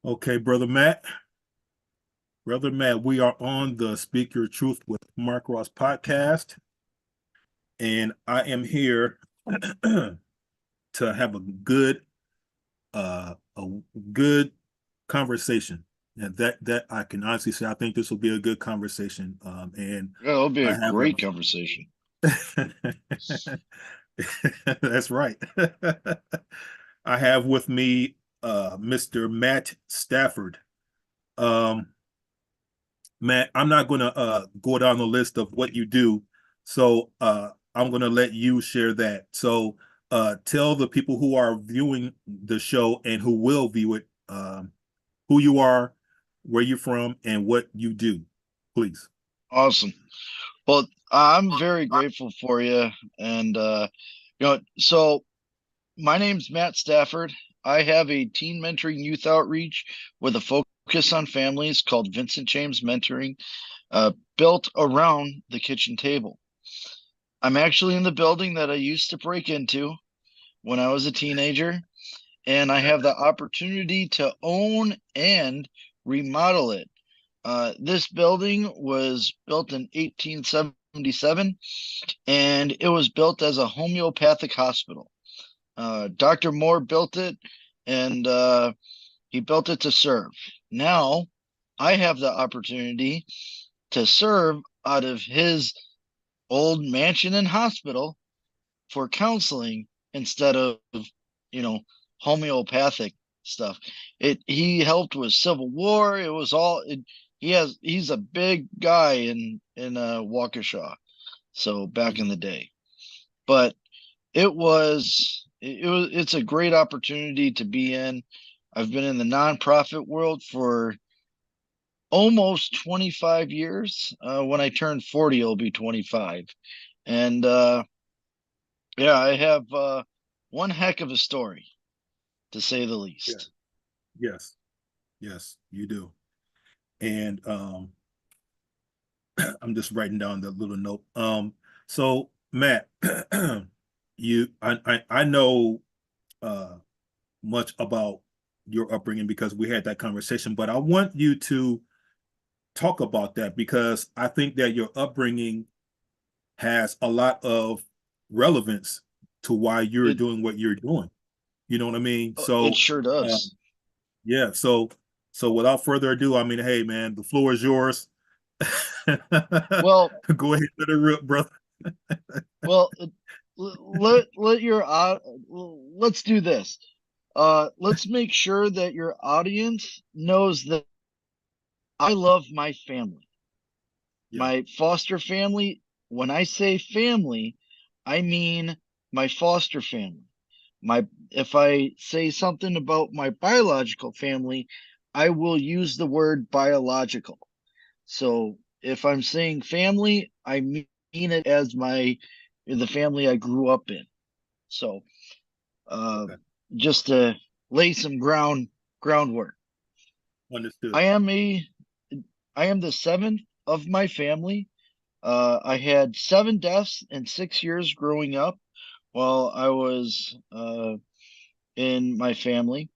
Okay, Brother Matt. Brother Matt, we are on the Speak Your Truth with Mark Ross podcast, and I am here to have a good conversation. And that I can honestly say, I think this will be a good conversation. And Yeah, it'll be I a have great conversation. that's right. I have with me Mr. Matt Stafford. Um, Matt, I'm not going to go down the list of what you do. So I'm going to let you share that. So tell the people who are viewing the show and who will view it who you are, where you're from, and what you do, please. Awesome. Well, I'm very grateful for you. And, so my name's Matt Stafford. I have a teen mentoring youth outreach with a focus on families called Vincent James Mentoring, built around the kitchen table. I'm actually in the building that I used to break into when I was a teenager, and I have the opportunity to own and remodel it. This building was built in 1877, and it was built as a homeopathic hospital. Dr. Moore built it, and he built it to serve. Now I have the opportunity to serve out of his old mansion and hospital for counseling instead of, you know, homeopathic stuff. He helped with Civil War. It was all it, he's a big guy in Waukesha. So back in the day. But it's a great opportunity to be in. I've been in the nonprofit world for almost 25 years. When I turn 40, it'll be 25. And yeah, I have one heck of a story, to say the Yeah. least. Yes, yes, you do. And I'm just writing down the little note. So Matt, I know uh much about your upbringing because we had that conversation, but I want you to talk about that because I think that your upbringing has a lot of relevance to why you're It doing what you're doing. You know what I mean? it So, sure uh, does. yeah. So without further ado, I mean, hey, man, the floor is yours. Well, Go ahead, let it rip, brother. well, let your let's do this. Let's make sure that your audience knows that I love my family. Yeah. My foster family, when I say family, I mean my foster family. My If I say something about my biological family, I will use the word biological. So if I'm saying family, I mean it as the family I grew up in. So uh, Okay. just to lay some groundwork. Understood. I am a I am the seventh of my family. I had seven deaths in 6 years growing up while I was in my family.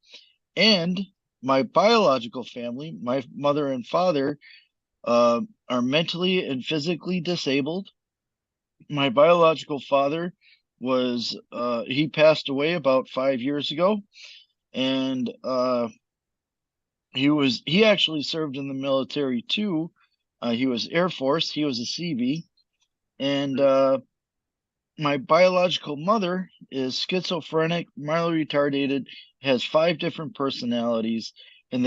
And my biological family, my mother and father, are mentally and physically disabled. My biological father he passed away about 5 years ago, and he actually served in the military too. He was Air Force, he was a CV, and my biological mother is schizophrenic, mildly retarded, has five different personalities, and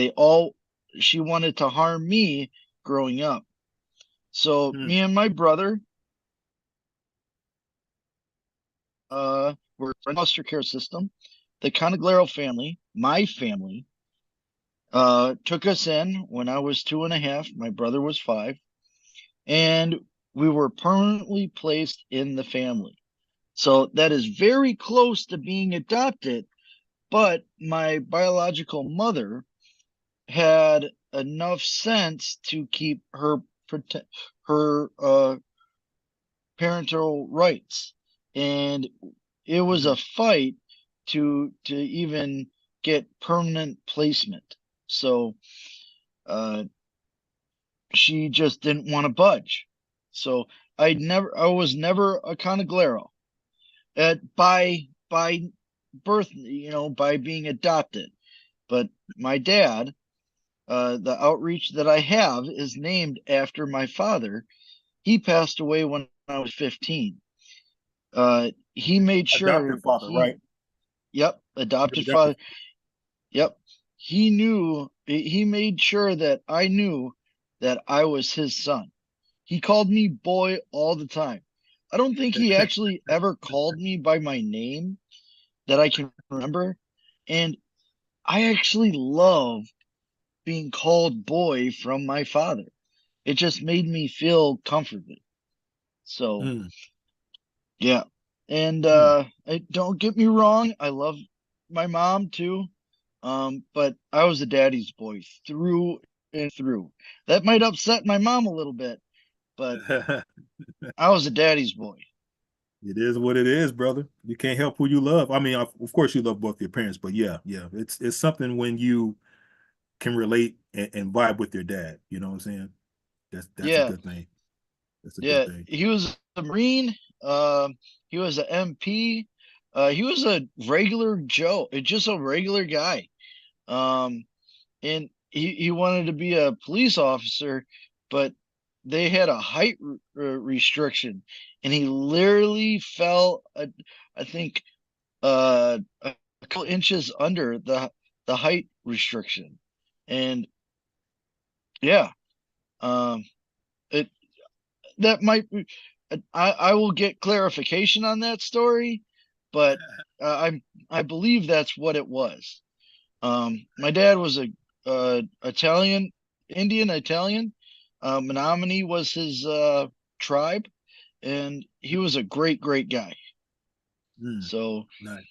she wanted to harm me growing up. So Hmm. me and my brother were in the foster care system. The Coniglero family, my family, took us in when I was 2.5. My brother was 5, and we were permanently placed in the family. So that is very close to being adopted. But my biological mother had enough sense to keep her parental rights, and it was Hmm. a fight to even get permanent placement. So uh, she just didn't want to budge. So I was never a Canaglero. By birth, by being adopted. But my dad, the outreach that I have is named after my father. He passed away when I was 15. He made sure Adopted father, he, right? yep, Your adopted adopted. father. Yep. He made sure that I knew that I was his son. He called me boy all the time. I don't think he actually ever called me by my name that I can remember. And I actually love being called boy from my father. It just made me feel comforted. So, Mm, yeah. And mm. don't get me wrong, I love my mom too. But I was a daddy's boy through and through. That might upset my mom a little bit, but I was a daddy's boy. It is what it is, brother. You can't help who you love. I mean, of course you love both your parents, but yeah, yeah, it's something when you can relate and vibe with your dad. You know what I'm saying? That's a Yeah, good thing. That's a good yeah. thing. He was a Marine. He was an MP. He was a regular Joe, just a regular guy. Um, and he wanted to be a police officer, but they had a height restriction, and he literally fell, I think, a couple inches under the height restriction, and yeah, um, it that might be, I will get clarification on that story, but I believe that's what it was. My dad was a Italian, Indian Italian. Menominee was his tribe, and he was a great guy. Mm, So nice,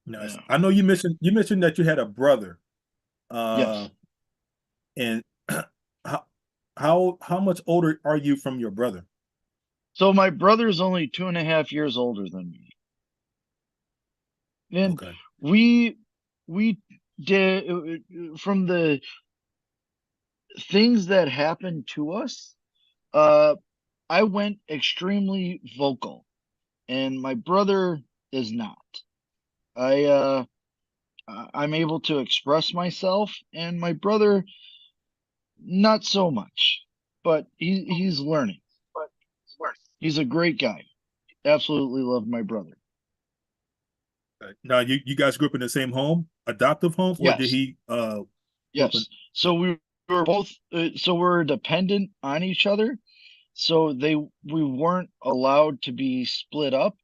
nice. yeah, I know you mentioned that you had a brother. Uh, yes. and how how much older are you from your brother? So my brother's only 2.5 years older than me, and Okay. we we did from the things that happened to us. Uh, I went extremely vocal, and my brother is not. I I'm able to express myself, and my brother not so much. But he's learning. He's a great guy. Absolutely love my brother. Now you guys grew up in the same home, adoptive home, or did Yes, he grew up in? yes. So we were both so we're dependent on each other. So we weren't allowed to be split up.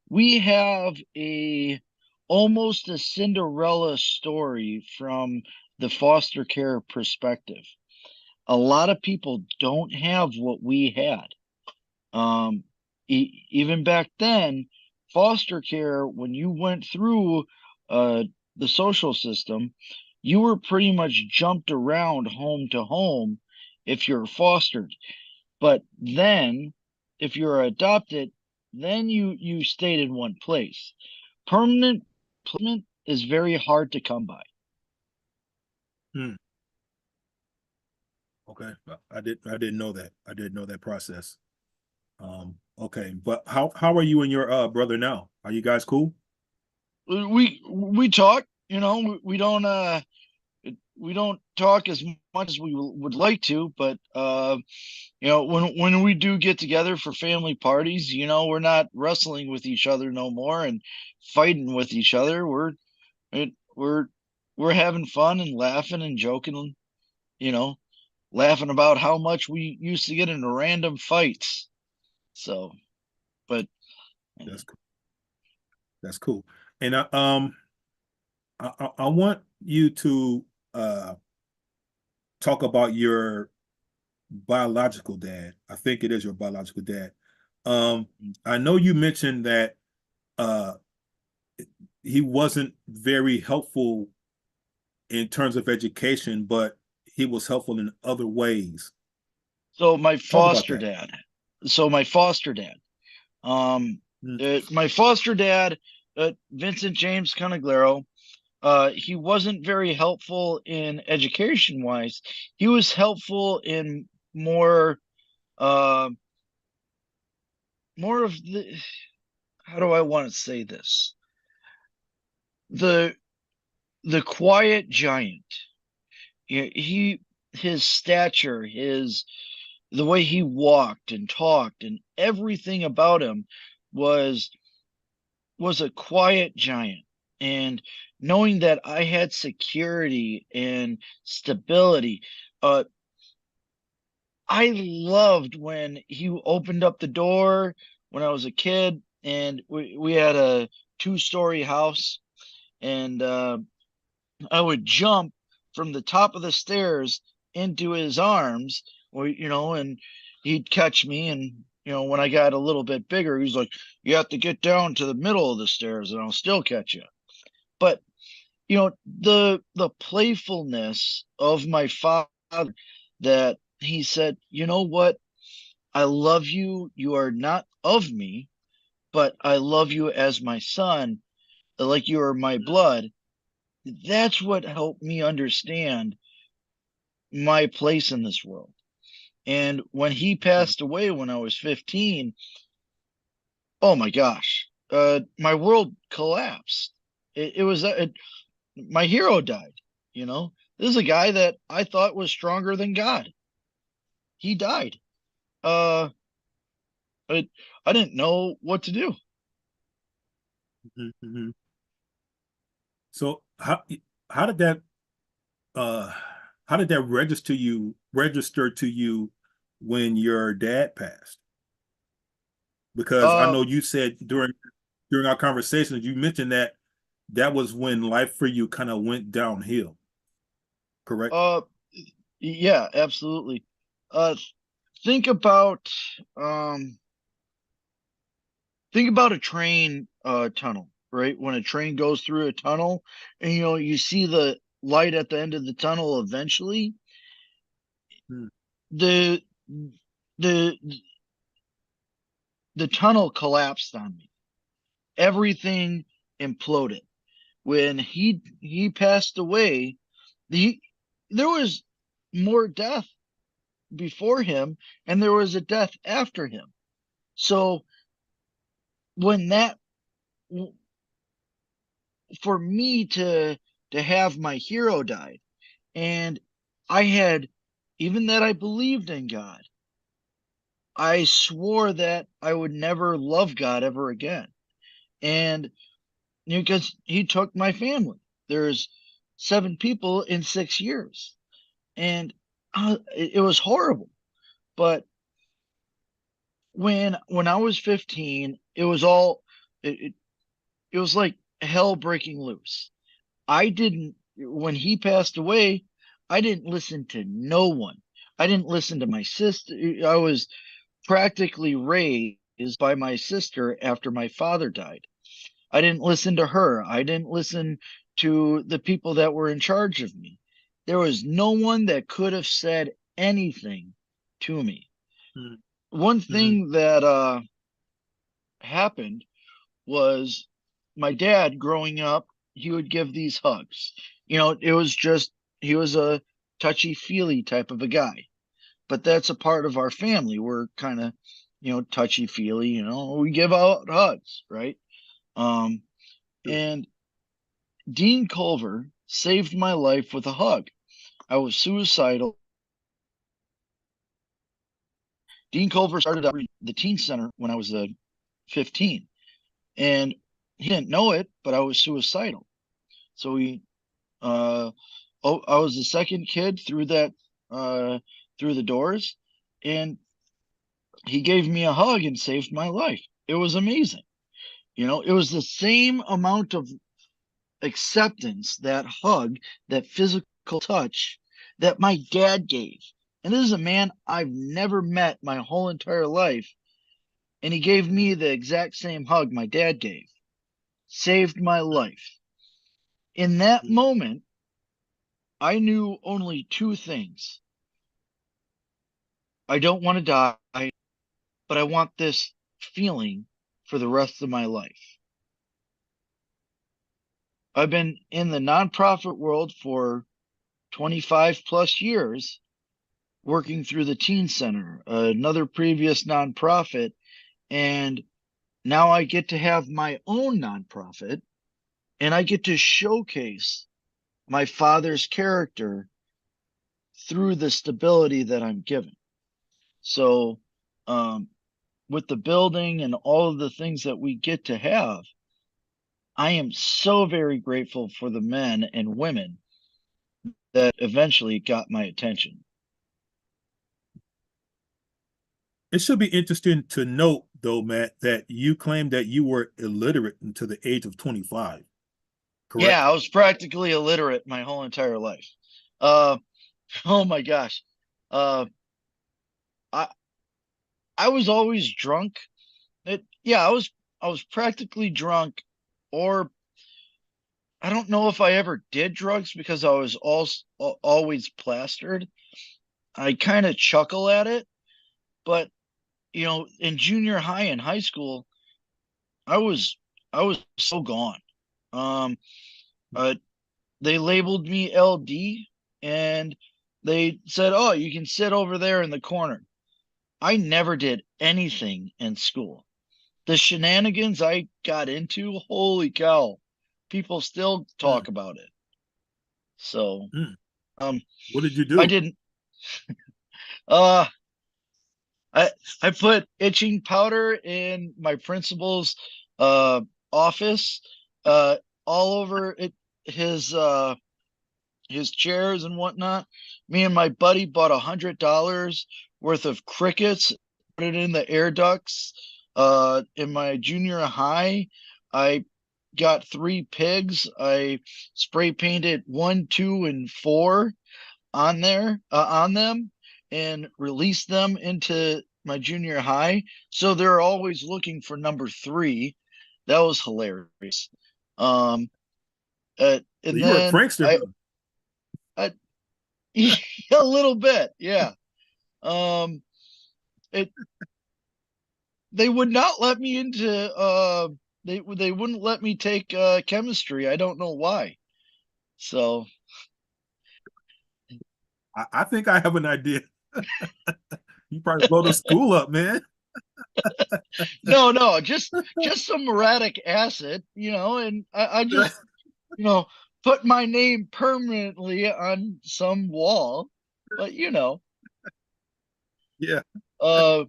We have a almost a Cinderella story from the foster care perspective. A lot of people don't have what we had. Um, Even back then, foster care, when you went through the social system, you were pretty much jumped around home to home if you're fostered. But then, if you're adopted, then you stayed in one place. Permanent placement is very hard to come by. Hmm, okay, I didn't know that. I didn't know that process. Okay, but how are you and your brother now? Are you guys cool? We talk, we don't talk as much as we would like to, but when we do get together for family parties, we're not wrestling with each other no more and fighting with each other. It, we're we're having fun and laughing and joking, you know, laughing about how much we used to get into random fights. So, but That's cool. That's cool. And I want you to uh talk about your biological dad. I think it is your biological dad. Um, I know you mentioned that uh he wasn't very helpful in terms of education, but he was helpful in other ways. so my Talk about foster that. dad, so my foster dad, um, Mm, my foster dad, Vincent James Canaglero. He wasn't very helpful in education wise. He was helpful in more uh more of the, how do I want to say this? The the quiet giant. His stature, his the way he walked and talked and everything about him was was a quiet giant. And knowing that I had security and stability, uh, I loved when he opened up the door when I was a kid, and we had a two-story house, and I would jump from the top of the stairs into his arms, or and he'd catch me. And when I got a little bit bigger, he's like, "You have to get down to the middle of the stairs, and I'll still catch you." But the playfulness of my father, that he said, "You know what? I love you. You are not of me, but I love you as my son, like you are my blood." That's what helped me understand my place in this world. And when he passed away when I was 15, oh my gosh, my world collapsed. It was my hero died. This is a guy that I thought was stronger than God. He died. Uh, I, I didn't know what to do. Mhm. So how did that uh how did that register to you when your dad passed? Because I Uh, know you said during our conversation you mentioned that that was when life for you kind of went downhill, correct? uh, yeah, absolutely. Uh, think about um, think about a train tunnel, right? When a train goes through a tunnel, and you see the light at the end of the tunnel eventually, Mm, the the the tunnel collapsed on me. Everything imploded. When he passed away, he there was more death before him, and there was a death after him. So when that for me to have my hero died, and I had, even that I believed in God, I swore that I would never love God ever again. And because he took my family. There's 7 people in 6 years, and it was horrible. But when I was 15, it was all it was like hell breaking loose. I didn't When he passed away, I didn't listen to no one. I didn't listen to my sister. I was practically raised by my sister after my father died. I didn't listen to her. I didn't listen to the people that were in charge of me. There was no one that could have said anything to me. mm, One mhm, thing that happened was my dad growing up, he would give these hugs. It was just, he was a touchy feely type of a guy. But that's a part of our family. We're kind of, touchy feely, we give out hugs, right? Um, sure. and Dean Culver saved my life with a hug. I was suicidal. Dean Culver started out the teen center when I was 15, and he didn't know it, but I was suicidal. So uh, I was the second kid through that, uh, through the doors, and he gave me a hug and saved my life. It was amazing. It was the same amount of acceptance, that hug, that physical touch that my dad gave. And this is a man I've never met my whole entire life. And he gave Mhm, me the exact same hug my dad gave. Saved my life. In that mhm, moment, I knew only two things. I don't want to die, but I want this feeling for the rest of my life. I've been in the nonprofit world for 25 plus years, working through the teen center, another previous nonprofit, and now I get to have my own nonprofit, and I get to showcase my father's character through the stability that I'm given. So, um, with the building and all of the things that we get to have, I am so very grateful for the men and women that eventually got my attention. It should be interesting to note, though, Matt, that you claimed that you were illiterate until the age of 25, Yeah, correct? I was practically illiterate my whole entire life. Uh, oh my gosh. Uh, I I was always drunk. Yeah, I was practically drunk, or I don't know if I ever did drugs because I was always plastered. I kind of chuckle at it, but in junior high and high school, I was I was so gone. Um, uh, they labeled me LD, and they said, "Oh, you can sit over there in the corner." I never did anything in school. The shenanigans I got into, holy cow, people still Mm, talk about it. So, mm. um, What did you I do? didn't. Uh, I I put itching powder in my principal's uh office, uh, all over his uh his chairs and whatnot. Me and my buddy bought $100 worth of crickets, put it in the air ducts. In my junior high, I got three pigs. I spray painted 1, 2, and 4 on them, and released them into my junior high. So they're always looking for number 3. That was hilarious. Um, So and you were a then prankster, huh? I a little bit, yeah. Um, it they would not let me into they wouldn't let me take chemistry. I don't know why. So I think I have an idea. You probably blow the school up, man. no, no, just some muriatic acid, and I just you know put my name permanently on some wall. But Yeah, uh,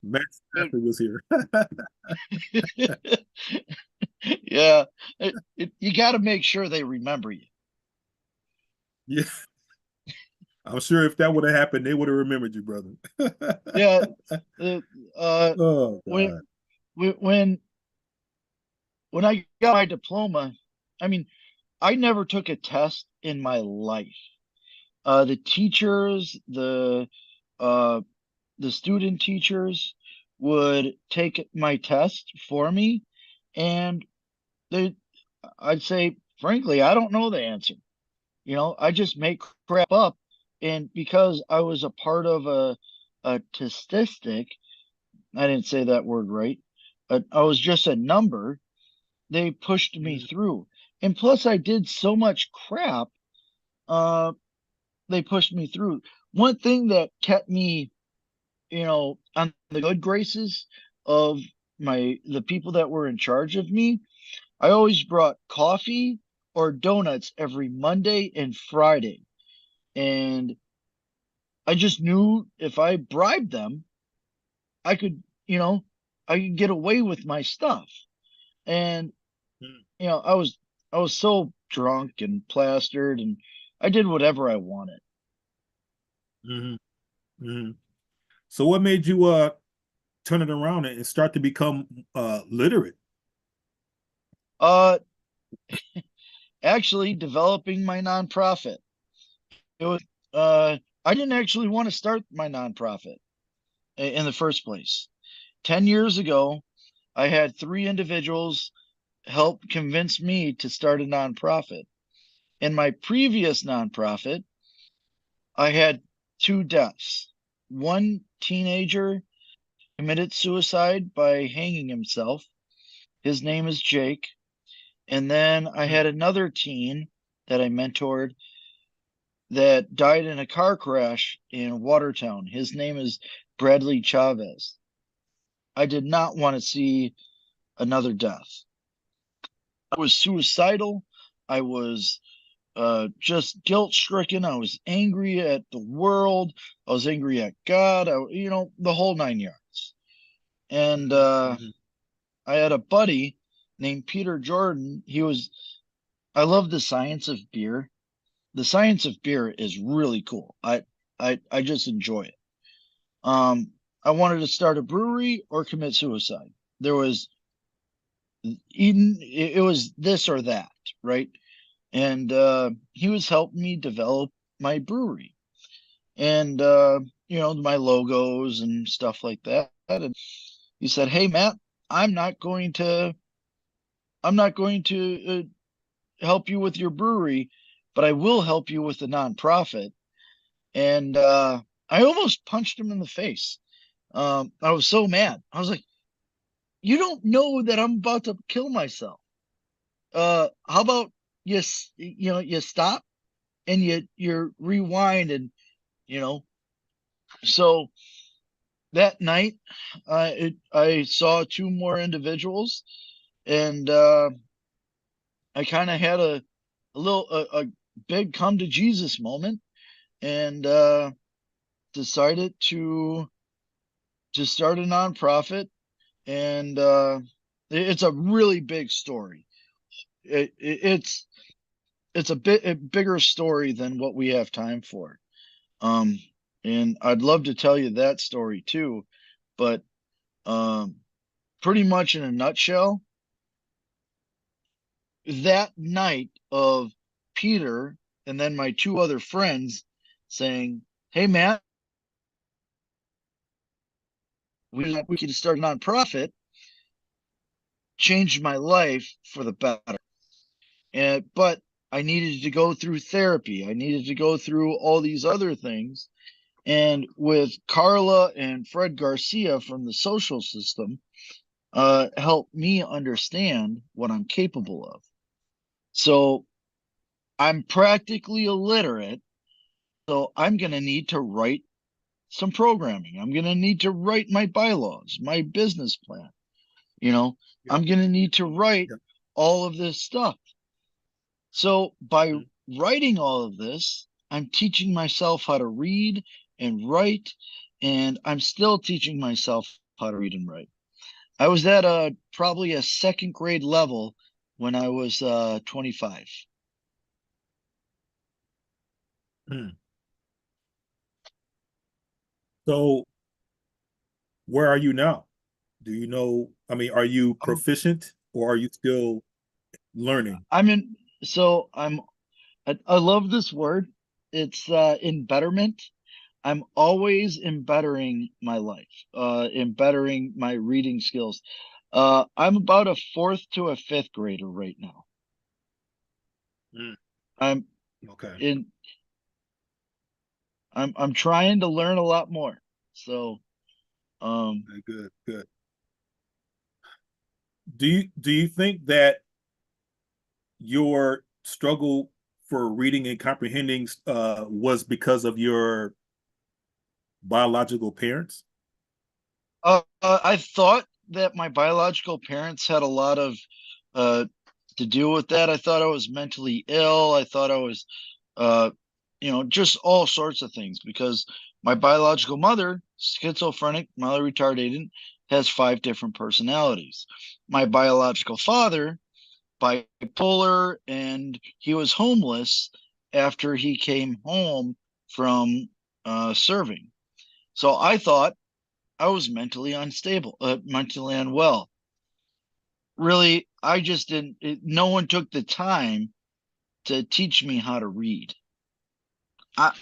Matt it, Stafford was here. yeah, you got to make sure they remember you. Yeah, I'm sure if that would have happened, they would have remembered you, brother. Yeah, uh, uh, Oh when God. when when I got my diploma, I mean, I never took a test in my life. The teachers, uh, the student teachers would take my test for me, and they, I'd say, frankly, I don't know the answer. I just make crap up, and because I was a part of a statistic, I didn't say that word right. I was just a number. They pushed me Mm, through. And plus I did so much crap, uh, they pushed me through. One thing that kept me, on the good graces of the people that were in charge of me, I always brought coffee or donuts every Monday and Friday. And I just knew if I bribed them, I could, you know, I could get away with my stuff. And mm, I was so drunk and plastered, and I did whatever I wanted. mhm, mhm. So what made you turn it around and start to become literate? Uh, Actually, developing my nonprofit. It was I didn't actually want to start my nonprofit in the first place. 10 years ago, I had three individuals help convince me to start a nonprofit. In my previous nonprofit, I had two deaths. One teenager committed suicide by hanging himself. His name is Jake. And then I Mm, had another teen that I mentored that died in a car crash in Watertown. His name is Bradley Chavez. I did not want to see another death. I was suicidal. I was just guilt stricken. I was angry at the world. I was angry at God. The whole 9 yards. And mhm, mhm, I had a buddy named Peter Jordan. I love the science of beer. The science of beer is really cool. I just enjoy it. Um, I wanted to start a brewery or commit suicide. There was it was this or that, right? And he was helping me develop my brewery and my logos and stuff like that. And he said, "Hey, Matt, I'm not going to I'm not going to help you with your brewery, but I will help you with the nonprofit." And I almost punched him in the face. I was so mad. I was like, "You don't know that I'm about to kill myself. How about you stop and you rewind and you know." So that night, I saw two more individuals, and I kind of had a big come to Jesus moment, and decided to start a nonprofit. And it's a really big story. It's a bit a bigger story than what we have time for. Um, and I'd love to tell you that story too, but um, pretty much in a nutshell, that night of Peter and then my two other friends saying, "Hey, Matt, we could start a nonprofit," changed my life for the better. But I needed to go through therapy. I needed to go through all these other things. And with Carla and Fred Garcia from the social system, helped me understand what I'm capable of. So I'm practically illiterate. So I'm going to need to write some programming. I'm going to need to write my bylaws, my business plan. You know, yep, I'm going to need to write yep, all of this stuff. So by mhm, writing all of this, I'm teaching myself how to read and write, and I'm still teaching myself how to read and write. I was at probably a second grade level when I was 25. mm. So where are you now? Do you know? I mean, are you I'm proficient or are you still learning? I'm in so I love this word. It's in betterment. I'm always embettering my life, embettering my reading skills. I'm about a fourth to a fifth grader right now. Mm, I'm okay. in. I'm trying to learn a lot more. So, um, Okay, good, good. Do you think that your struggle for reading and comprehending was because of your biological parents? I thought that my biological parents had a lot of uh, to do with that. I thought I was mentally ill. I thought I was, uh, just all sorts of things because my biological mother, schizophrenic, mildly retarded, has five different personalities. My biological father, bipolar, and he was homeless after he came home from serving. So I thought I was mentally unstable, mentally unwell. Really, I just didn't, no one took the time to teach me how to read. I,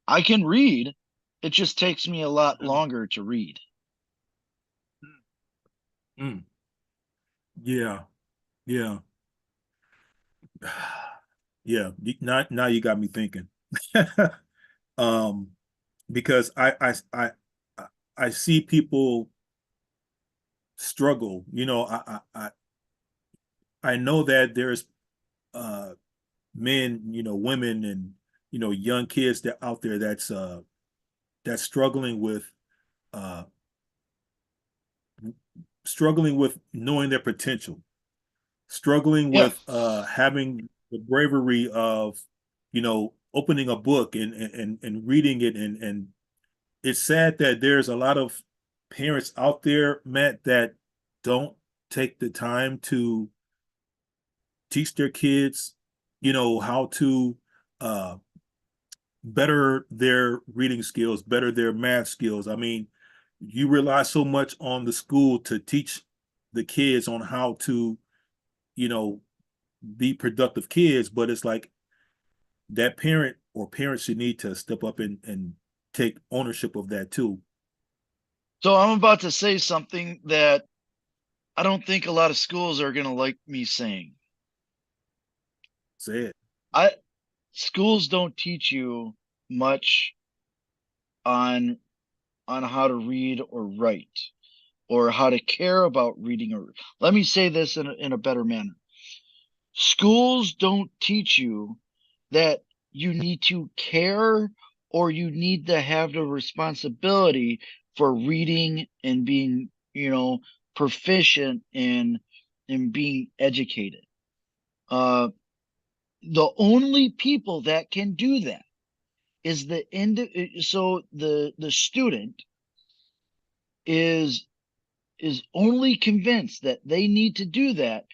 I can read, it just takes me a lot Mhm. longer to read. Mm, yeah, yeah, yeah. Now you got me thinking. um, because I see people struggle. You know, I know that there's uh men, women and young kids that out there that's uh struggling with knowing their potential, struggling Yeah. with having the bravery of opening a book and reading it, and it's sad that there's a lot of parents out there, Matt, that don't take the time to teach their kids, how to uh, better their reading skills, better their math skills. I mean, you rely so much on the school to teach the kids on how to, you know, be productive kids, but it's like that parent or parents should need to step up and take ownership of that too. So I'm about to say something that I don't think a lot of schools are going to like me saying. Say it. I Schools don't teach you much on how to read or write or how to care about reading. Or let me say this in a better manner. Schools don't teach you that you need to care or you need to have the responsibility for reading and being, proficient in being educated. Uh, the only people that can do that is the student is only convinced that they need to do that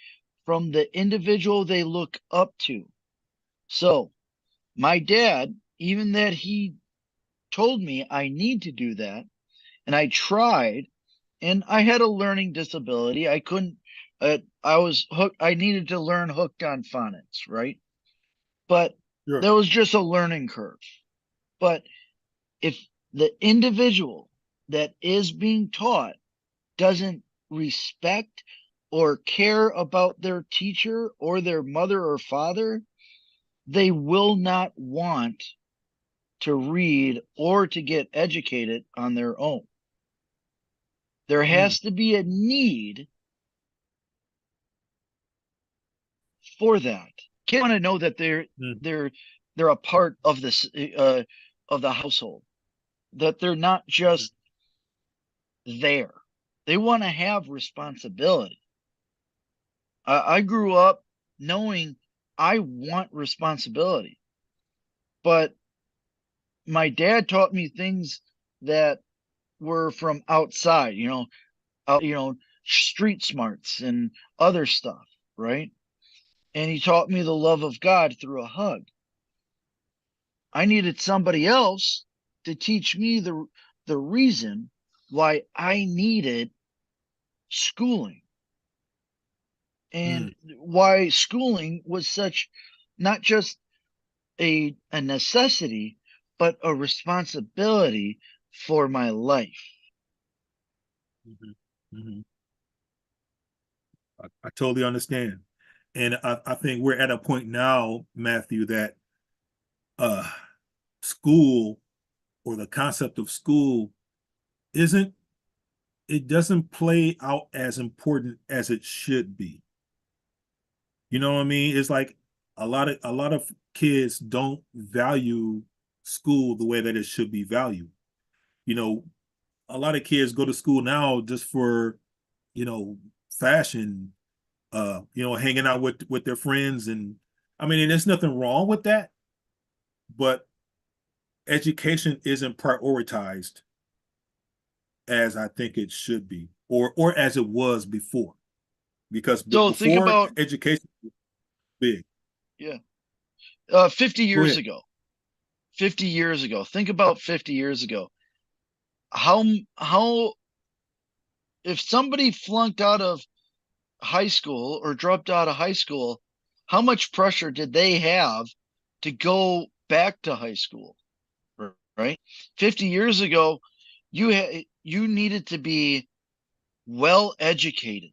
from the individual they look up to. So my dad, even that he told me I need to do that, and I tried, and I had a learning disability. I couldn't. I was hooked. I needed to learn hooked on phonics, right? But Sure. there was just a learning curve. But if the individual that is being taught doesn't respect or care about their teacher or their mother or father, they will not want to read or to get educated on their own. There Mm, has to be a need for that. Kids want to know that mm, they're they're a part of this of the household, that they're not mhm. just there. They want to have responsibility. I grew up knowing I want responsibility, but my dad taught me things that were from outside, street smarts and other stuff, right? And he taught me the love of God through a hug. I needed somebody else to teach me the reason why I needed schooling and Mm, why schooling was such not just a necessity, but a responsibility for my life. mhm, mhm. I totally understand. And I think we're at a point now, Matthew, that uh, school or the concept of school isn't, it doesn't play out as important as it should be. You know what I mean? It's like a lot of kids don't value school the way that it should be valued. You know, a lot of kids go to school now just for, you know, fashion, hanging out with their friends. And I mean, and there's nothing wrong with that, but education isn't prioritized as I think it should be, or as it was before. Because So think before, about, education was big. yeah, 50 Go years ahead. ago, 50 years ago, think about 50 years ago. How, how, if somebody flunked out of high school or dropped out of high school, how much pressure did they have to go back to high school? Right? 50 years ago, you needed to be well educated.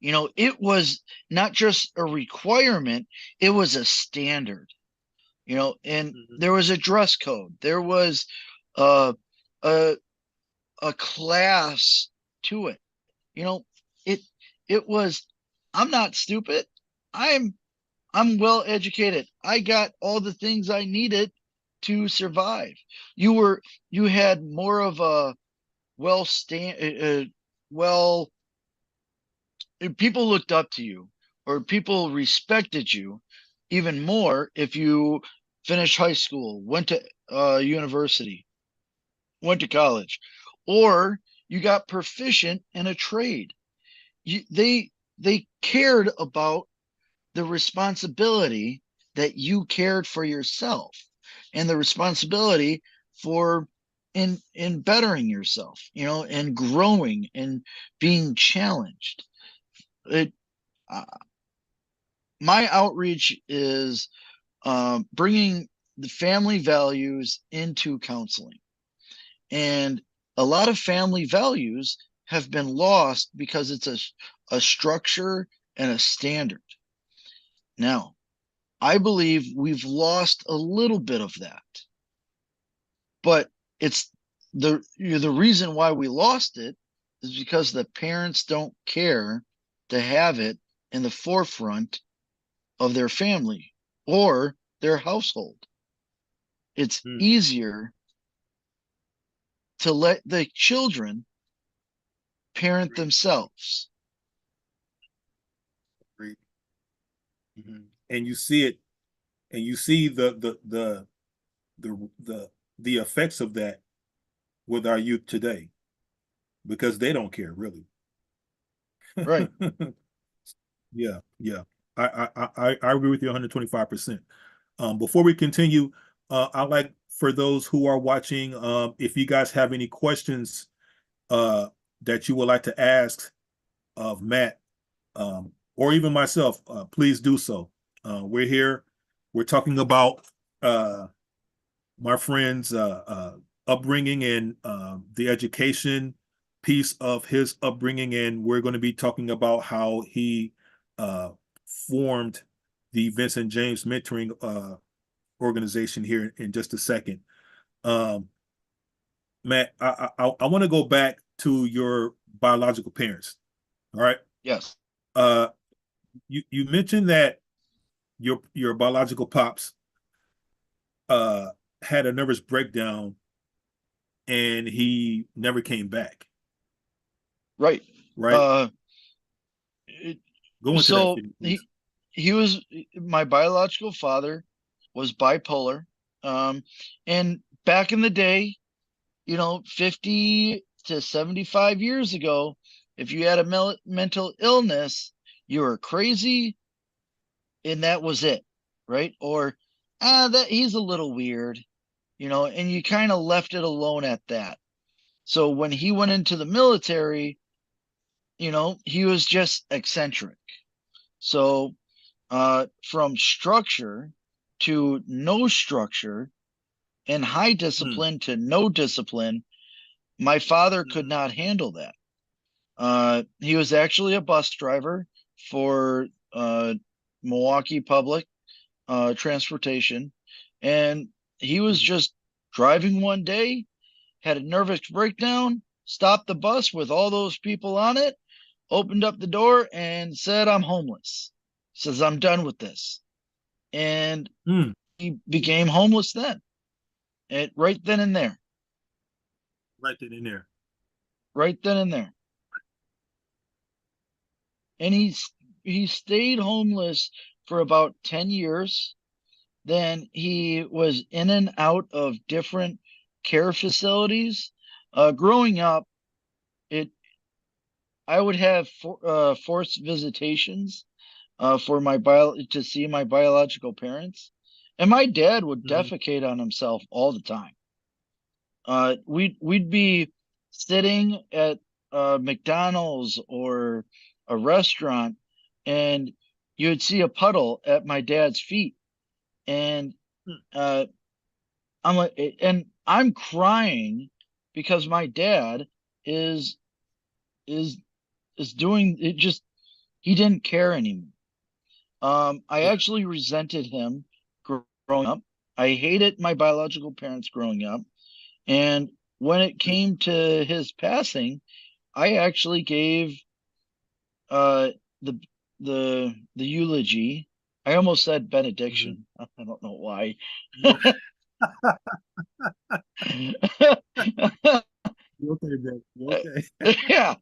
It was not just a requirement, it was a standard. And Mhm. there was a dress code. There was uh, a a class to it. You know, it it was I'm not stupid. I'm well educated. I got all the things I needed to survive. You had more of a well stand well people looked up to you, or people respected you even more if you finished high school, went to university, went to college, or you got proficient in a trade. They cared about the responsibility that you cared for yourself, and the responsibility for in bettering yourself, and growing and being challenged. It uh, my outreach is bringing the family values into counseling, and a lot of family values have been lost because it's a structure and a standard. Now, I believe we've lost a little bit of that, but it's the reason why we lost it is because the parents don't care to have it in the forefront of their family or their household. It's Mm, easier to let the children parent great, themselves. great. And you see it, and you see the effects of that with our youth today because they don't care really. Right. Yeah, yeah. I agree with you 125%. Before we continue, I like for those who are watching, if you guys have any questions that you would like to ask of Matt, or even myself, please do so. We're here. We're talking about my friend's upbringing and the education piece of his upbringing, and we're going to be talking about how he uh, formed the Vincent James Mentoring organization here in just a second. Um, Matt, I want to go back to your biological parents. All right. Yes. Uh, you mentioned that your biological pops uh had a nervous breakdown and he never came back, Right. right? Uh, it, Go into that, so please. he was my biological father was bipolar. Um, and back in the day, 50 to 75 years ago, if you had a mental illness, you were crazy and that was it, right? Or that he's a little weird, and you kind of left it alone at that. So when he went into the military, he was just eccentric. So from structure to no structure and high Mm, discipline to no discipline, my father could mm, not handle that. He was actually a bus driver for Milwaukee Public Transportation, and he was mm, just driving one day, had a nervous breakdown, stopped the bus with all those people on it, opened up the door, and said, "I'm homeless." Says, "I'm done with this," and mm. he became homeless then, right then and there, Right then and there. right then and there, and he stayed homeless for about 10 years. Then he was in and out of different care facilities. Growing up, it I would have forced visitations for my to see my biological parents, and my dad would Mm, defecate on himself all the time. We'd be sitting at McDonald's or a restaurant, and you'd see a puddle at my dad's feet, and mm, uh, I'm like, and I'm crying because my dad is is is doing it. Just he didn't care anymore. I yeah. actually resented him growing up. I hated my biological parents growing up, and when it Yeah. came to his passing, I actually gave uh the the eulogy. I almost said Mhm. benediction. I don't know why. You okay, bro? You okay? Yeah.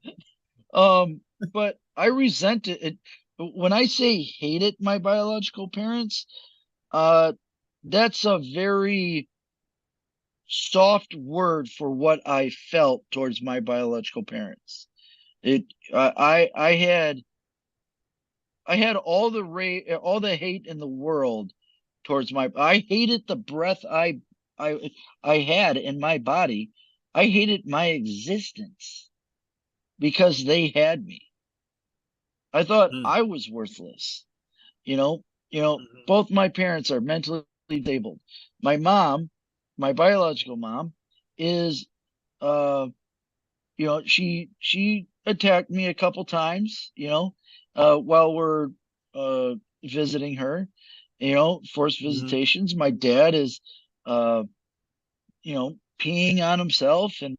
But I resent it. When I say hated my biological parents, uh, that's a very soft word for what I felt towards my biological parents. It, I had all the hate in the world towards my. I hated the breath I, I had in my body. I hated my existence because they had me. I thought Mm, I was worthless. You know, mhm, both my parents are mentally disabled. My mom, my biological mom, is uh she attacked me a couple times, while we're uh visiting her, forced mhm, visitations. My dad is uh peeing on himself and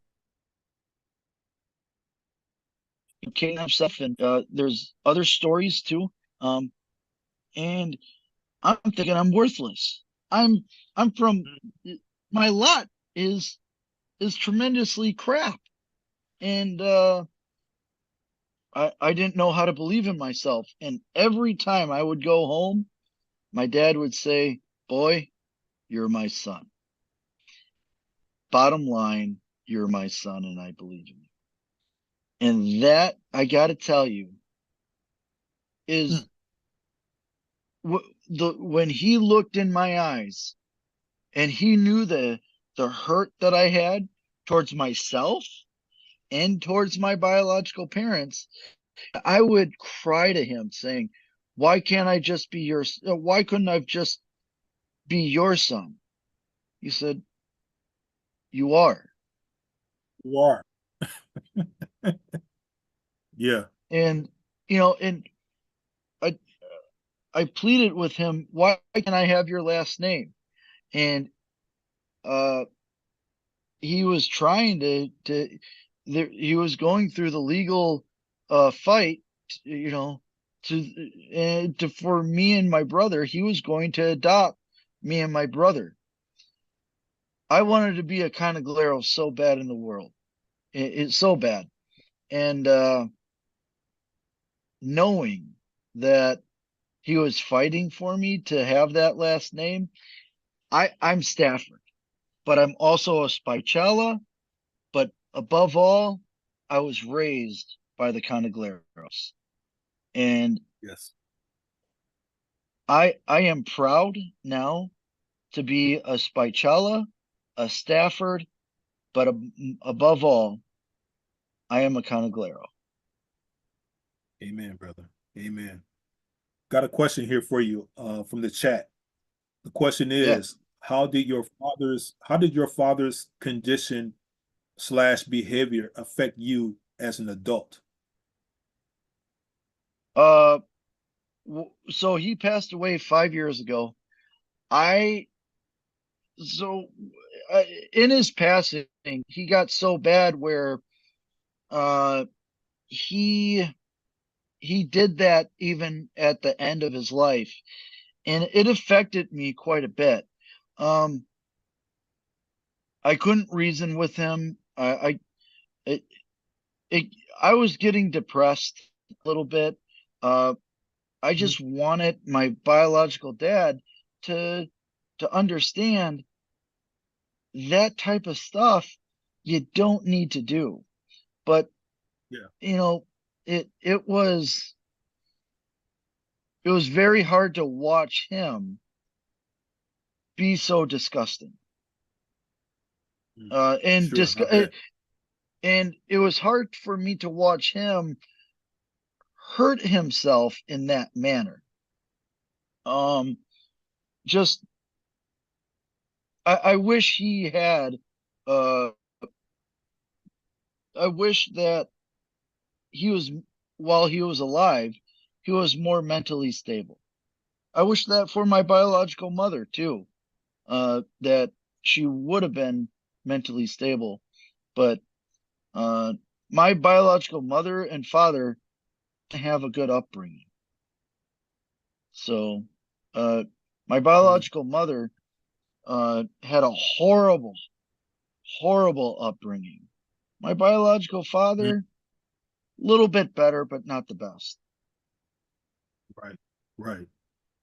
killing himself, and there's other stories too. And I'm thinking I'm worthless. I'm from mm. my lot is tremendously crap. And I didn't know how to believe in myself. And every time I would go home, my dad would say, "Boy, you're my son. Bottom line, you're my son, and I believe in you." And that, I got to tell you, Mm. is the when he looked in my eyes and he knew the hurt that I had towards myself and towards my biological parents, I would cry to him saying, "Why can't I just be your? Why couldn't I just be your son?" He said, "You are." You are. Yeah. And and I I pleaded with him, "Why can I have your last name?" And uh, he was trying he was going through the legal fight, to for me and my brother. He was going to adopt me and my brother. I wanted to be a Canaglero so bad in the world. It's so bad. And knowing that he was fighting for me to have that last name, I'm Stafford, but I'm also a Spicella. But above all, I was raised by the Canagleros. And Yes. I am proud now to be a Spicella, a Stafford, but above all, I am a Canaglero. Amen, brother. Amen. Got a question here for you from the chat. The question Yeah. is, how did your father's condition slash behavior affect you as an adult? Uh, so he passed away 5 years ago. I so uh, in his passing, he got so bad where uh he he did that even at the end of his life, and it affected me quite a bit. Um, I couldn't reason with him. It, it, I was getting depressed a little bit. Uh, I Mhm. just wanted my biological dad to to understand that type of stuff you don't need to do. But Yeah. you know, it it was it was very hard to watch him be so disgusting. Mm. Uh, and Sure, dis- I bet. and it was hard for me to watch him hurt himself in that manner. Um, just I wish he had. Uh, I wish that he was while he was alive, he was more mentally stable. I wish that for my biological mother too. That she would have been mentally stable, but uh, my biological mother and father didn't have a good upbringing. So, uh, my mm, biological mother had a horrible, horrible upbringing. My biological mm. father, a little bit better, but not the best. Right, right.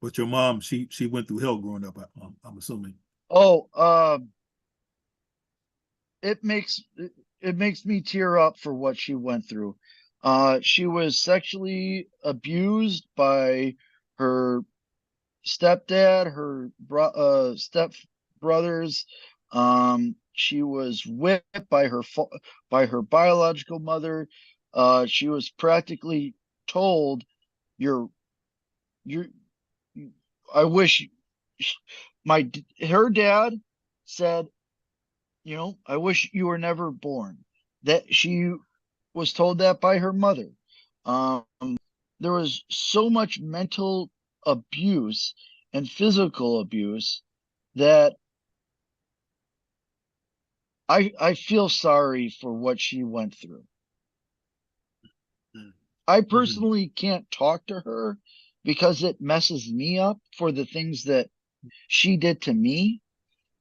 But your mom, she went through hell growing up. I'm assuming. Oh, it makes it makes me tear up for what she went through. She was sexually abused by her stepdad, her step brothers. She was whipped by by her biological mother. She was practically told, "You're you're." I wish my her dad said, I wish you were never born. That she was told that by her mother. Um, there was so much mental abuse and physical abuse that I feel sorry for what she went through. Mm, I mhm. personally can't talk to her because it messes me up for the things that she did to me.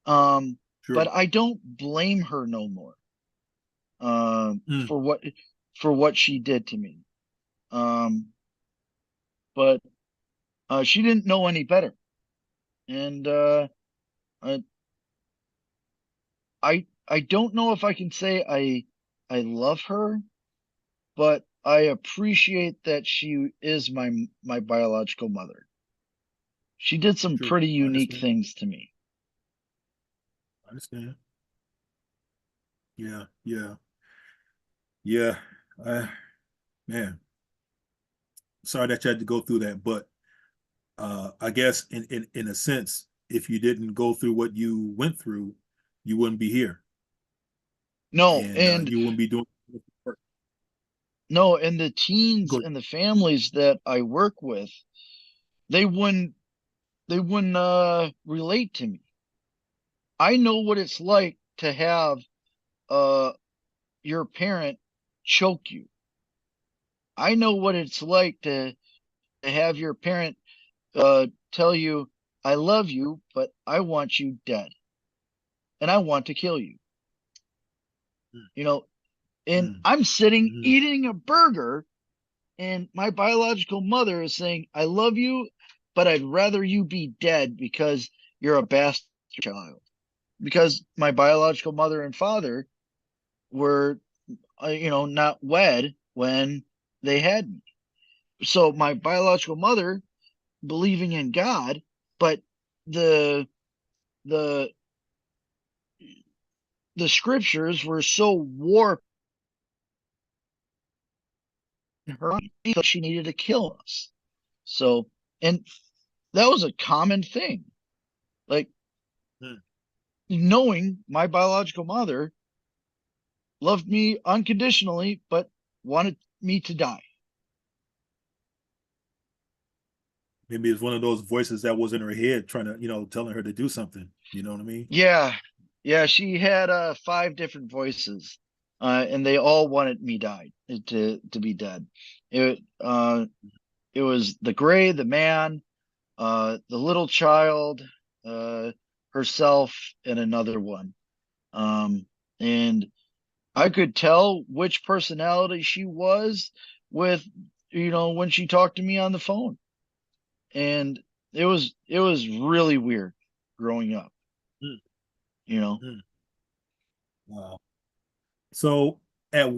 But Sure. I don't blame her no more Mm, for what she did to me. Um, but she didn't know any better, and I I don't know if I can say I love her, but I appreciate that she is my biological mother. She did some sure. pretty I unique understand. things to me. I understand. Yeah, yeah, yeah. Uh, man, sorry that you had to go through that, but I guess in a sense, if you didn't go through what you went through, you wouldn't be here, No, and and you wouldn't be doing work. no, and the teens Go. and the families that I work with, they wouldn't they wouldn't relate to me. I know what it's like to have uh your parent choke you. I know what it's like to have your parent tell you, I love you, but I want you dead and I want to kill you. Mm, You know, and mm, I'm sitting mm. eating a burger, and my biological mother is saying, I love you, but I'd rather you be dead because you're a bastard child. Because my biological mother and father were, not wed when they had me. So my biological mother believing in God, but the the the scriptures were so warped in her mind because she needed to kill us. So, and that was a common thing. Like Mm. knowing my biological mother loved me unconditionally, but wanted me to die. Maybe it's one of those voices that was in her head trying to, telling her to do something. You know what I mean? Yeah, yeah. She had five different voices, and they all wanted me died to be dead. It was the gray, the man, the little child, uh, herself, and another one. And I could tell which personality she was with, when she talked to me on the phone. And it was really weird growing up, Mm, you know. mm. Wow. So, at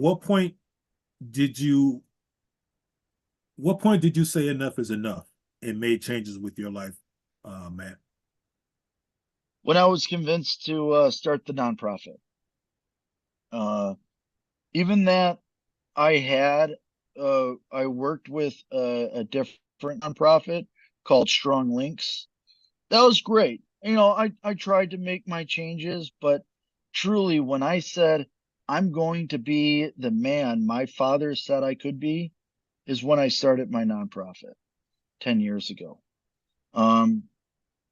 did you? what point did you say enough is enough and made changes with your life, Matt? When I was convinced to start the nonprofit, uh, even that I worked with a different nonprofit called Strong Links. That was great. I tried to make my changes, but truly, when I said I'm going to be the man my father said I could be, is when I started my nonprofit 10 years ago. Um,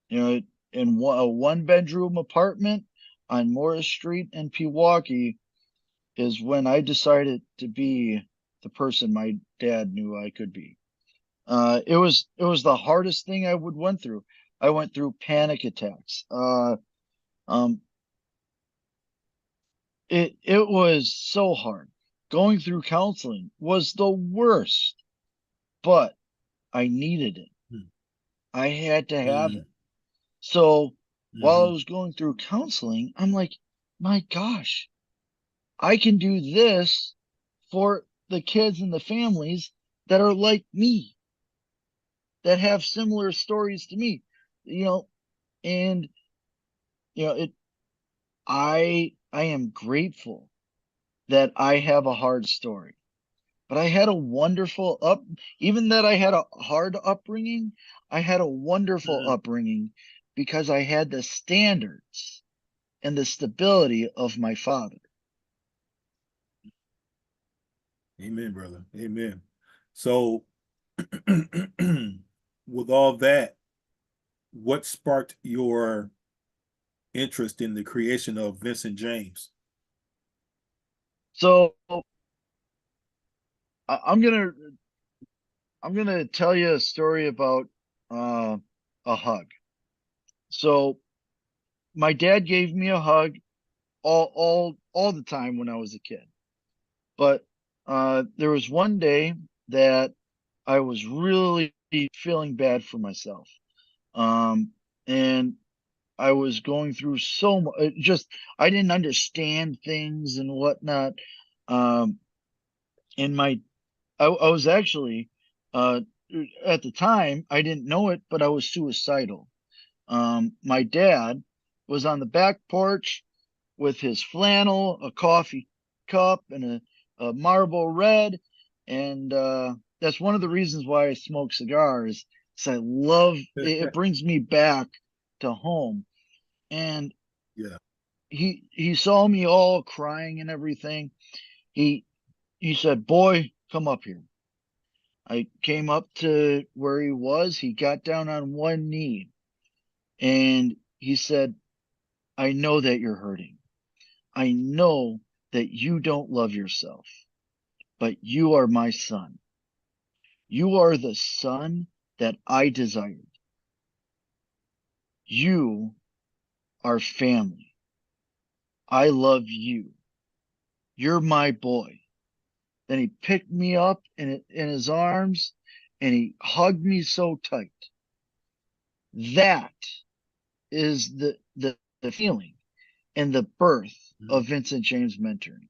you know, in a one bedroom apartment on Morris Street in Pewaukee is when I decided to be the person my dad knew I could be. It was the hardest thing I would went through. I went through panic attacks. Um, it was so hard. Going through counseling was the worst, but I needed it. Mm, I had to have it. mm, So while I mhm. was going through counseling, I'm like, my gosh, I can do this for the kids and the families that are like me, that have similar stories to me, you know, and it I am grateful that I have a hard story. But I had a wonderful even that I had a hard upbringing, I had a wonderful Mm. upbringing because I had the standards and the stability of my father. Amen, brother. Amen. So, with all that, what sparked your interest in the creation of Vincent James? So I, I'm gonna I'm gonna tell you a story about uh, a hug. So my dad gave me a hug all the time when I was a kid. But there was one day that I was really feeling bad for myself. And I was going through so much, just I didn't understand things and whatnot. Um, and I was actually, uh, at the time, I didn't know it, but I was suicidal. My dad was on the back porch with his flannel, a coffee cup, and a Marlboro Red. And that's one of the reasons why I smoke cigars. Is I love it, it brings me back to home. And Yeah. he saw me all crying and everything. He he said, "Boy, come up here." I came up to where he was. He got down on one knee and he said, "I know that you're hurting. I know that you don't love yourself, but you are my son. You are the son that I desired. You are family. I love you. You're my boy." Then he picked me up in his arms and he hugged me so tight. That is the feeling and the birth Mhm. of Vincent James Mentoring.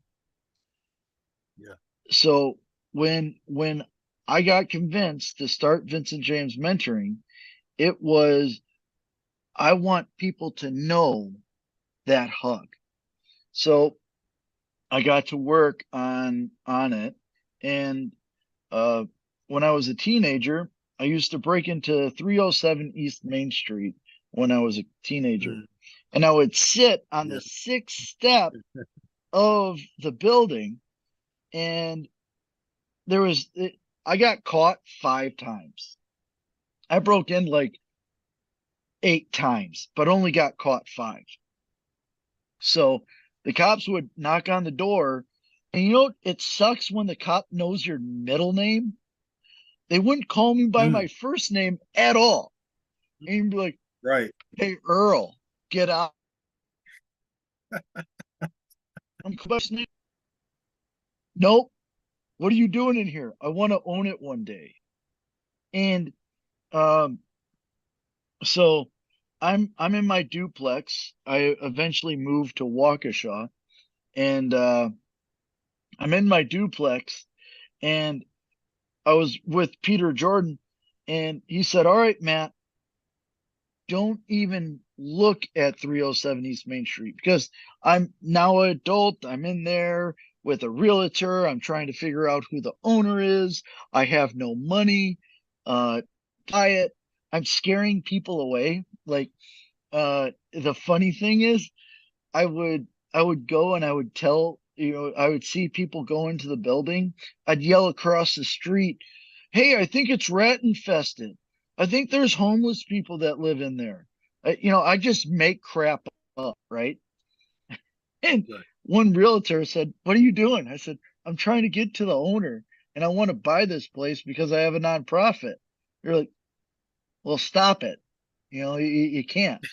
Yeah. So when I got convinced to start Vincent James Mentoring, it was I want people to know that hug. So I got to work on it, and uh, when I was a teenager, I used to break into 307 East Main Street when I was a teenager, Mm. and I would sit on Yeah. the sixth step of the building, and there was I got caught 5 times. I broke in like 8 times, but only got caught 5. So the cops would knock on the door, and it sucks when the cop knows your middle name. They wouldn't call me by my Mm. first name at all. And you'd be like, Right. "Hey, Earl, get out." I'm questioning. Nope. What are you doing in here? I want to own it one day. And um, so I'm in my duplex. I eventually moved to Waukesha, and I'm in my duplex, and I was with Peter Jordan, and he said, "All right, Matt, don't even look at 307 East Main Street because I'm now an adult. I'm in there with a realtor. I'm trying to figure out who the owner is. I have no money. Buy it. I'm scaring people away." Like, the funny thing is, I would go and I would tell, I would see people go into the building. I'd yell across the street, "Hey, I think it's rat infested. I think there's homeless people that live in there." I just make crap up, right? And Right. one realtor said, "What are you doing?" I said, "I'm trying to get to the owner and I want to buy this place because I have a nonprofit." You're like, well, stop it. You can't.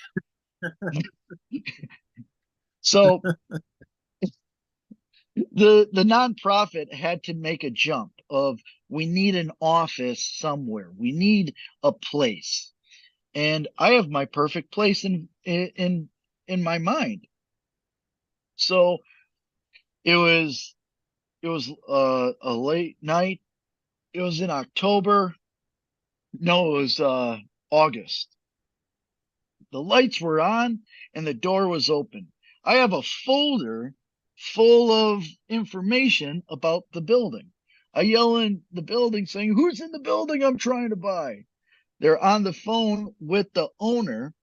So the nonprofit had to make a jump of, we need an office somewhere. We need a place. And I have my perfect place in my mind. So it was a late night. It was in October. No, it was August. The lights were on and the door was open. I have a folder full of information about the building. I yell in the building saying, "Who's in the building I'm trying to buy?" They're on the phone with the owner.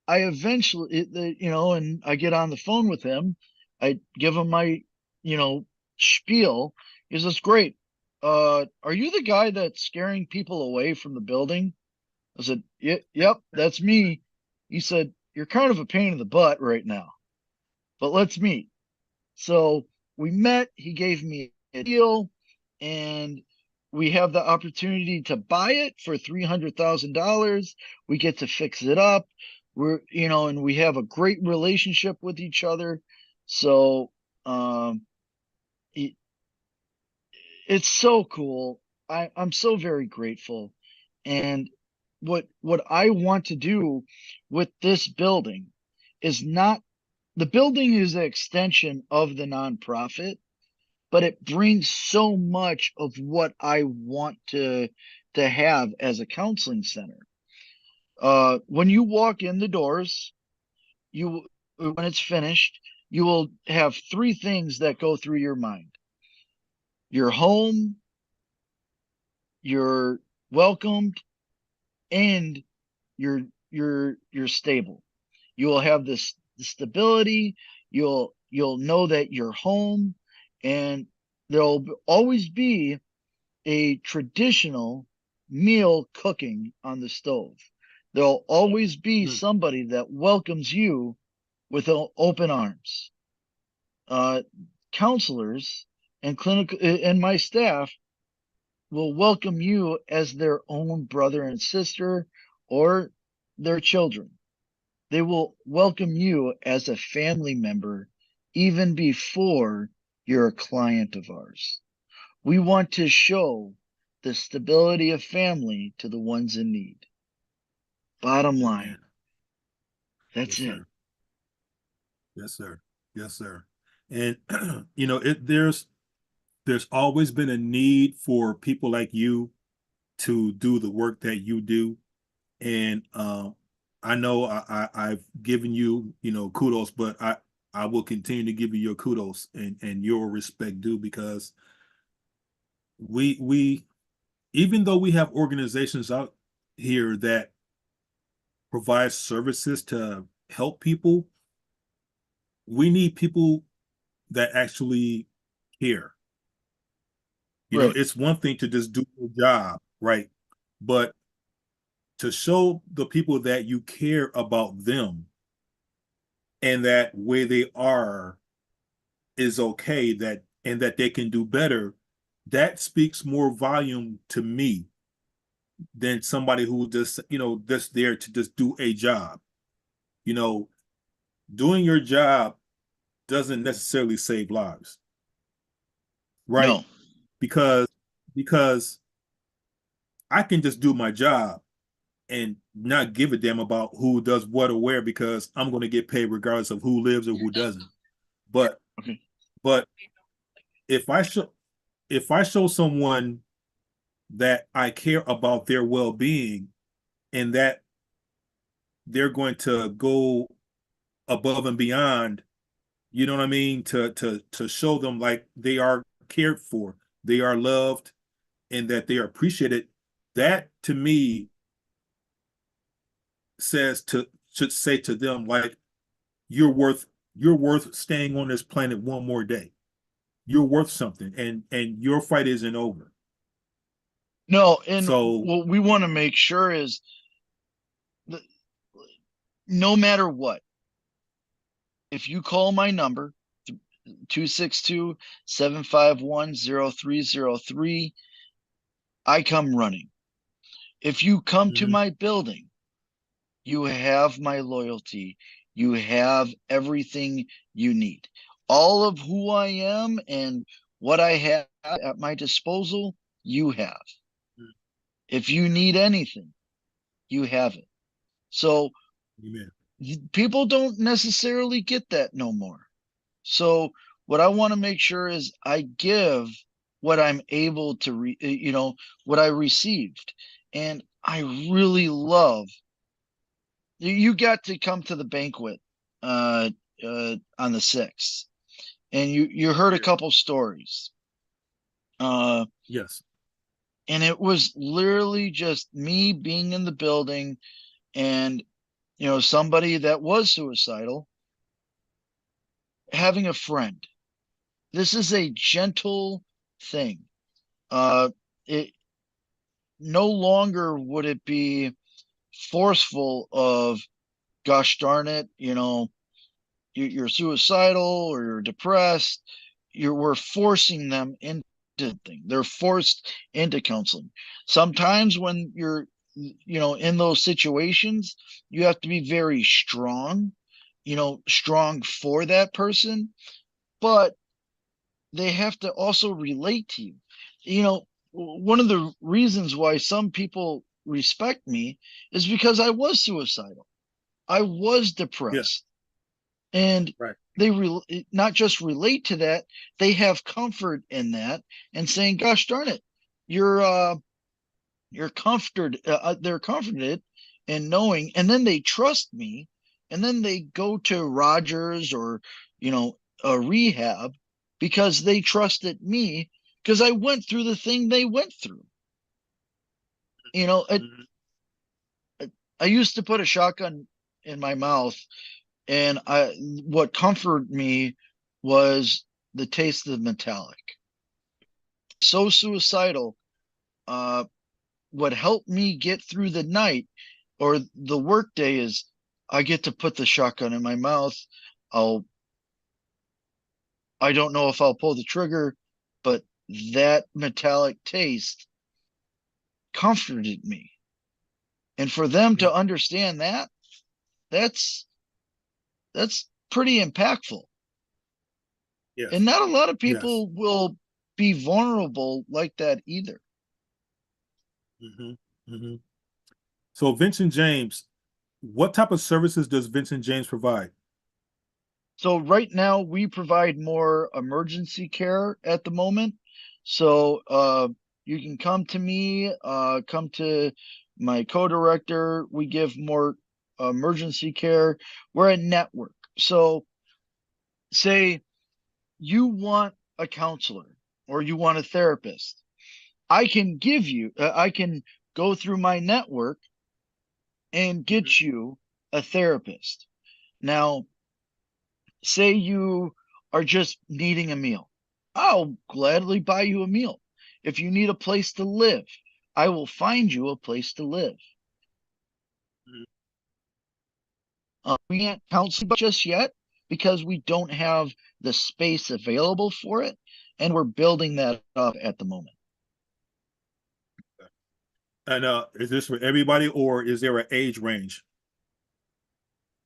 I eventually, and I get on the phone with him. I give him my, you know, spiel. He says, "Great. Are you the guy that's scaring people away from the building?" I said, Yep, that's me." He said, "You're kind of a pain in the butt right now, but let's meet." So we met. He gave me a deal, and we have the opportunity to buy it for $300,000. We get to fix it up. And we have a great relationship with each other. So um, it, it's so cool. I'm so very grateful. And what I want to do with this building is not the building is an extension of the nonprofit, but it brings so much of what I want to have as a counseling center. When you walk in the doors, you when it's finished, you will have three things that go through your mind: your home, you're welcomed, and you're stable. You will have this stability. You'll know that you're home, and there'll always be a traditional meal cooking on the stove. There'll always be Mm, somebody that welcomes you with open arms. Uh, Counselors and clinical and my staff will welcome you as their own brother and sister or their children. They will welcome you as a family member even before you're a client of ours. We want to show the stability of family to the ones in need. Bottom line, amen. that's Yes, it. sir. Yes, sir. Yes, sir. And there's always been a need for people like you to do the work that you do. And I know I've given you, kudos, but I will continue to give you your kudos and your respect due, because we even though we have organizations out here that provide services to help people, we need people that actually care. Right. It's one thing to just do your job, right? But to show the people that you care about them and that where they are is okay, that and that they can do better, that speaks more volume to me than somebody who just, just there to just do a job. You know, doing your job doesn't necessarily save lives, right? No. Because because I can just do my job and not give a damn about who does what or where, because I'm going to get paid regardless of who lives or who doesn't. But Okay. but if I show someone that I care about their well-being, and that they're going to go above and beyond, you know what I mean, to show them like they are cared for, they are loved, and that they are appreciated, that to me says to should say to them like, you're worth staying on this planet one more day. You're worth something, and your fight isn't over. No, and So what we want to make sure is that no matter what, if you call my number, 262-751-0303, I come running. If you come to Hmm. my building, you have my loyalty. You have everything you need. All of who I am and what I have at my disposal, you have. If you need anything, you have it. So Amen. people don't necessarily get that no more. So what I want to make sure is I give what I'm able to what I received. And I really love you got to come to the banquet uh on the 6th, and you heard a Yeah. couple stories. Uh Yes. and it was literally just me being in the building, and somebody that was suicidal having a friend. This is a gentle thing. It no longer would it be forceful of, gosh darn it, you're suicidal or you're depressed. We're forcing them into thing. They're forced into counseling. Sometimes when you're in those situations, you have to be very strong, strong for that person, but they have to also relate to you. One of the reasons why some people respect me is because I was suicidal. I was Yeah. depressed. And Right. they not just relate to that, they have comfort in that, and saying, gosh darn it, you're they're comforted in knowing, and then they trust me, and then they go to Rogers or a rehab because they trusted me, because I went through the thing they went through. you know it, Hmm. I used to put a shotgun in my mouth, and I what comforted me was the taste of metallic. So suicidal, uh what helped me get through the night or the work day is I get to put the shotgun in my mouth. I'll I don't know if I'll pull the trigger, but that metallic taste comforted me. And for them Yeah. to understand that, that's that's pretty impactful. And Yes. not a lot of Yes. people will be vulnerable like that either. Hmm. Hmm. So Vincent James, what type of services does Vincent James provide? So right now we provide more emergency care at the moment. So you can come to me, come to my co-director. We give more emergency care. We're a network. So say you want a counselor or you want a therapist. I can go through my network and Hmm. get you a therapist. Now, say you are just needing a meal. I'll gladly buy you a meal. If you need a place to live, I will find you a place to live. We can't counsel just yet because we don't have the space available for it, and we're building that up at the moment. And is this for everybody, or is there an age range?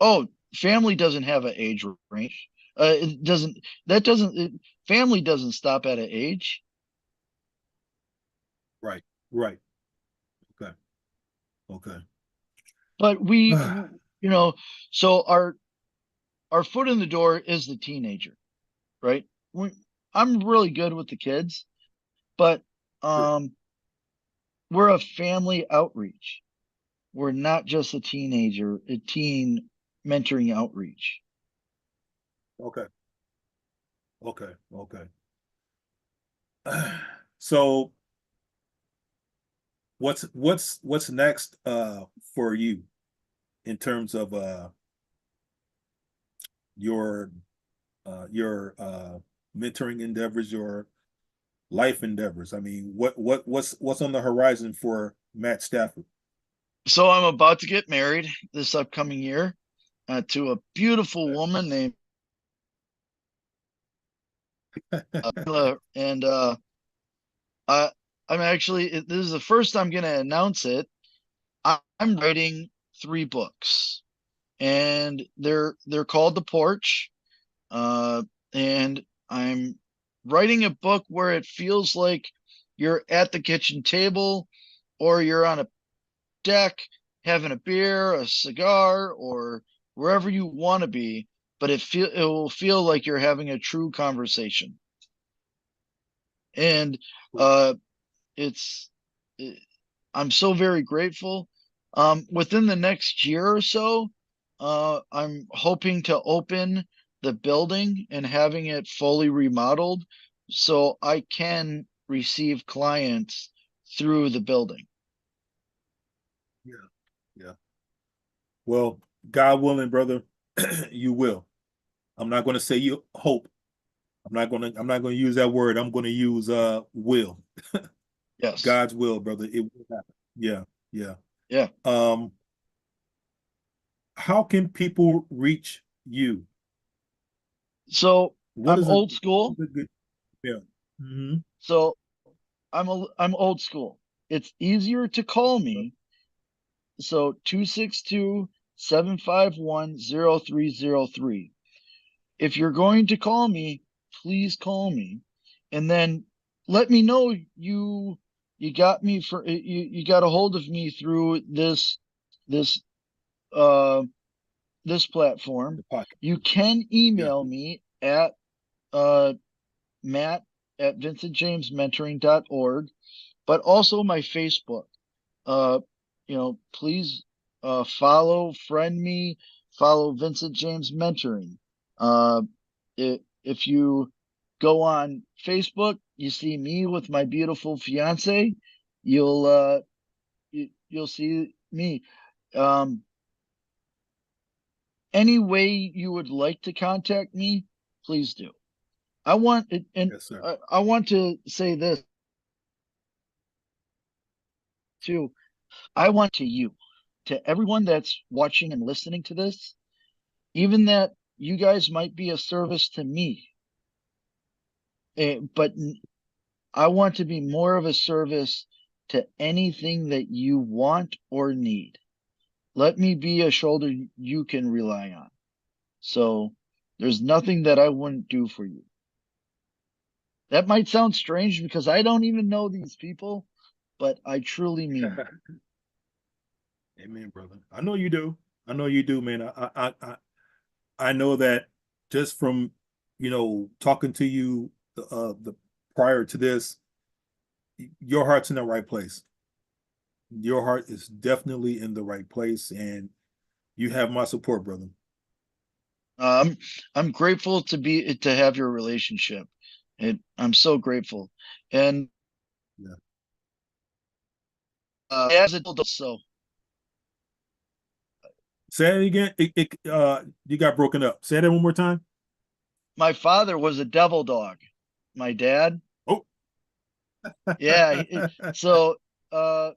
Oh, family doesn't have an age range. It doesn't. That doesn't. Family doesn't stop at an age. Right. Right. Okay. Okay. But you know, so our foot in the door is the teenager, right? We, I'm really good with the kids, but Good. um, we're a family outreach. We're not just a teen mentoring outreach. Okay. Okay. Okay. So what's next for you in terms of your your mentoring endeavors, your life endeavors? I mean, what's on the horizon for Matt Stafford? So I'm about to get married this upcoming year to a beautiful Okay. woman named and I I'm actually this is the first I'm going to announce it. I'm writing 3 books, and they're called The Porch. Uh, and I'm writing a book where it feels like you're at the kitchen table, or you're on a deck having a beer, a cigar, or wherever you want to be, but it will feel like you're having a true conversation. And uh it's I'm so very grateful. Within the next year or so, I'm hoping to open the building and having it fully remodeled so I can receive clients through the building. Yeah. Yeah. Well, God willing, brother, you will. I'm not going to say you hope. I'm not going to use that word. I'm going to use will. Yes. God's will, brother. It will happen. Yeah. Yeah. Yeah. Um, how can people reach you? So What I'm is a, old school. good yeah. Hmm. So I'm old school. It's easier to call me. So 262-751-0303. If you're going to call me, please call me, and then let me know you got me for you got a hold of me through this uh this platform. The podcast. You can Yeah. email me at uh Matt at vincentjamesmentoring.org, but also my Facebook. uh Please friend me, follow Vincent James Mentoring. uh if you go on Facebook, you see me with my beautiful fiance, you'll see me. um any way you would like to contact me, please do. I want it, and Yes, sir. I want to say this too. I want to you, to everyone that's watching and listening to this, even that you guys might be a service to me, but I want to be more of a service to anything that you want or need. Let me be a shoulder you can rely on. So there's nothing that I wouldn't do for you. That might sound strange because I don't even know these people, but I truly mean it. Amen, brother. I know you do. I know you do, man. I know that just from talking to you the prior to this, your heart's in the right place. Your heart is definitely in the right place, and you have my support, brother. Um, I'm grateful to have your relationship. I'm so grateful, and Yeah. as it does so. Say it again. You got broken up. Say that one more time. My father was a devil dog. My dad, Oh. yeah. So, uh,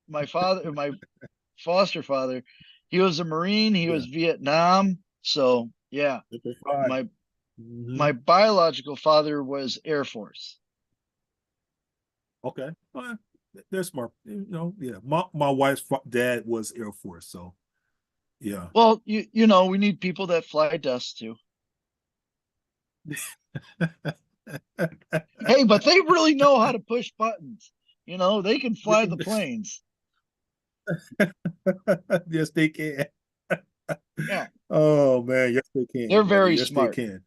my foster father, he was a Marine. He Yeah. was Vietnam. So, yeah, Triple five. my Hmm. my biological father was Air Force. Okay. Well, they're smart. Yeah. My wife's dad was Air Force, so yeah. Well, you know, we need people that fly dust too. Hey, but they really know how to push buttons. You know, they can fly the planes. Yes, they can. Yeah, Oh man, yes they they're can, brother. very Yes, they smart. can.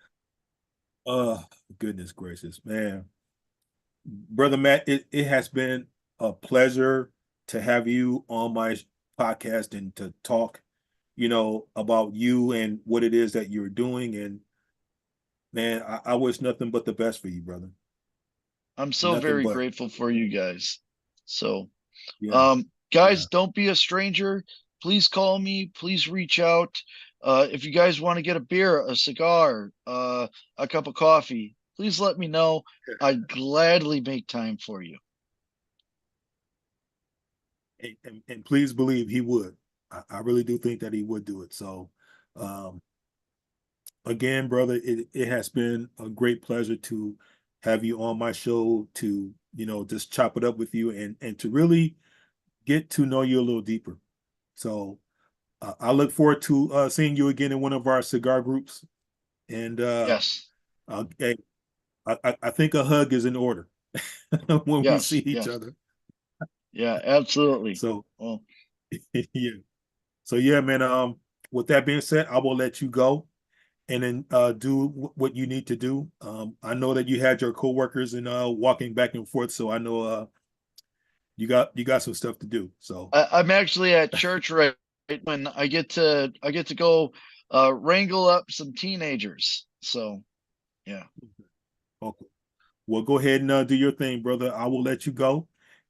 Oh, goodness gracious, man. Brother Matt, it has been a pleasure to have you on my podcast and to talk, about you and what it is that you're doing. And man, I wish nothing but the best for you, brother. I'm so Nothing very but. grateful for you guys. So, Yeah, guys, yeah. don't be a stranger. Please call me. Please reach out. If you guys want to get a beer, a cigar, a cup of coffee, please let me know. I'd gladly make time for you. And please believe he would. I really do think that he would do it. So, um, again, brother, it has been a great pleasure to have you on my show to just chop it up with you and to really get to know you a little deeper. So I look forward to seeing you again in one of our cigar groups. And Yes. hey, I think a hug is in order when we see Yes. each Yes. other. Yeah, absolutely. So Well, yeah. So yeah, man. With that being said, I will let you go and then do what you need to do. I know that you had your coworkers and walking back and forth, so I know you got some stuff to do. So I'm actually at church right when I get to go wrangle up some teenagers. So yeah. okay. Well, go ahead and do your thing, brother. I will let you go.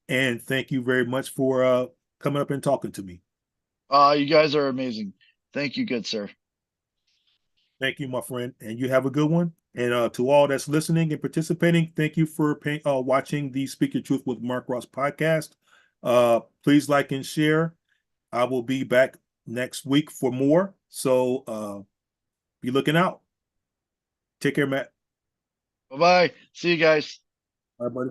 And thank you very much for coming up and talking to me. You guys are amazing. Thank you, good sir. Thank you, my friend. And you have a good one. And to all that's listening and participating, thank you for watching the Speak Your Truth with Mark Ross podcast. Please like and share. I will be back next week for more. So be looking out. Take care, Matt. Bye bye. See you guys. Bye, buddy.